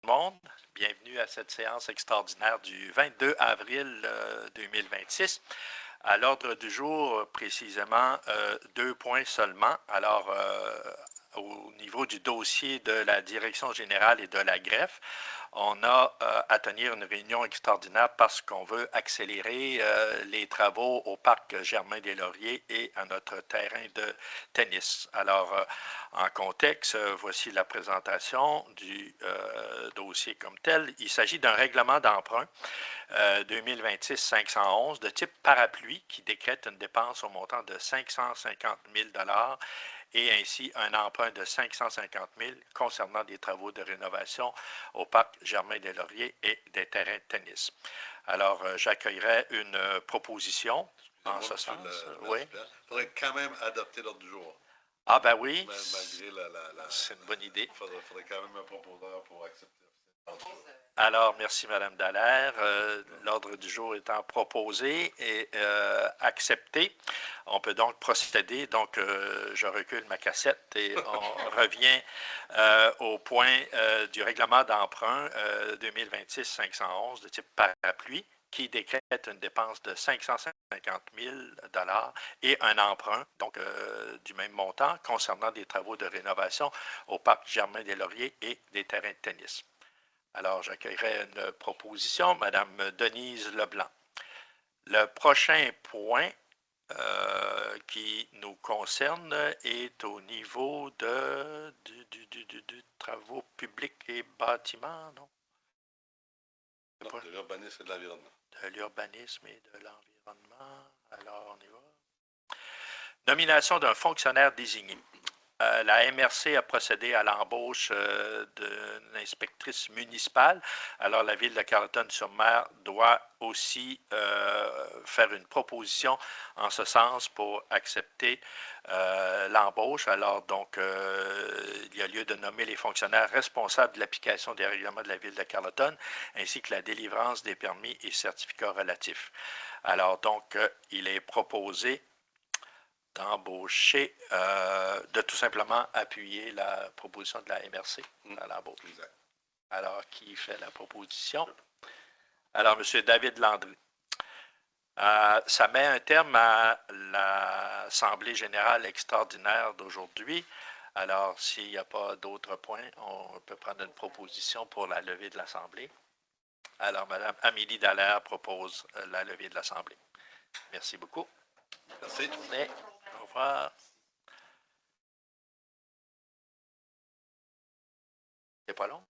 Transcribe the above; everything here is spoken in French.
monde. Bienvenue à cette séance extraordinaire du 22 avril 2026. À l'ordre du jour, précisément, 2 points seulement. Alors, au niveau du dossier de la Direction générale et de la greffe, on a à tenir une réunion extraordinaire parce qu'on veut accélérer les travaux au parc Germain-des-Lauriers et à notre terrain de tennis. Alors, en contexte, voici la présentation du dossier comme tel. Il s'agit d'un règlement d'emprunt 2026-511 de type parapluie qui décrète une dépense au montant de 550 000 et ainsi un emprunt de 550 000 concernant des travaux de rénovation au parc Germain-des-Lauriers et des terrains de tennis. Alors, j'accueillerai une proposition en ce sens. Oui. Il faudrait quand même adopter l'ordre du jour. Ah ben oui, malgré c'est une bonne idée. Il faudrait quand même un proposeur pour accepter. Alors, merci Mme Dallaire. L'ordre du jour étant proposé et accepté, on peut donc procéder. Donc, je recule ma cassette et on revient au point du règlement d'emprunt 2026-511 de type parapluie qui décrète une dépense de 550 000 et un emprunt, donc du même montant, concernant des travaux de rénovation au parc Germain-des-Lauriers et des terrains de tennis. Alors, j'accueillerai une proposition, Mme Denise Leblanc. Le prochain point qui nous concerne est au niveau du travaux publics et bâtiments, non? Non, de l'urbanisme et de l'environnement. De l'urbanisme et de l'environnement. Alors, on y va. Nomination d'un fonctionnaire désigné. La MRC a procédé à l'embauche d'une inspectrice municipale. Alors, la ville de Carleton-sur-Mer doit aussi faire une proposition en ce sens pour accepter l'embauche. Alors, donc, il y a lieu de nommer les fonctionnaires responsables de l'application des règlements de la ville de Carleton, ainsi que la délivrance des permis et certificats relatifs. Alors, donc, il est proposé d'embaucher, de tout simplement appuyer la proposition de la MRC à l'embauche. Alors, qui fait la proposition? Alors, M. David Landry. Ça met un terme à l'Assemblée générale extraordinaire d'aujourd'hui. Alors, s'il n'y a pas d'autres points, on peut prendre une proposition pour la levée de l'Assemblée. Alors, Mme Amélie Dallaire propose la levée de l'Assemblée. Merci beaucoup. Merci. Au revoir. C'est pas long?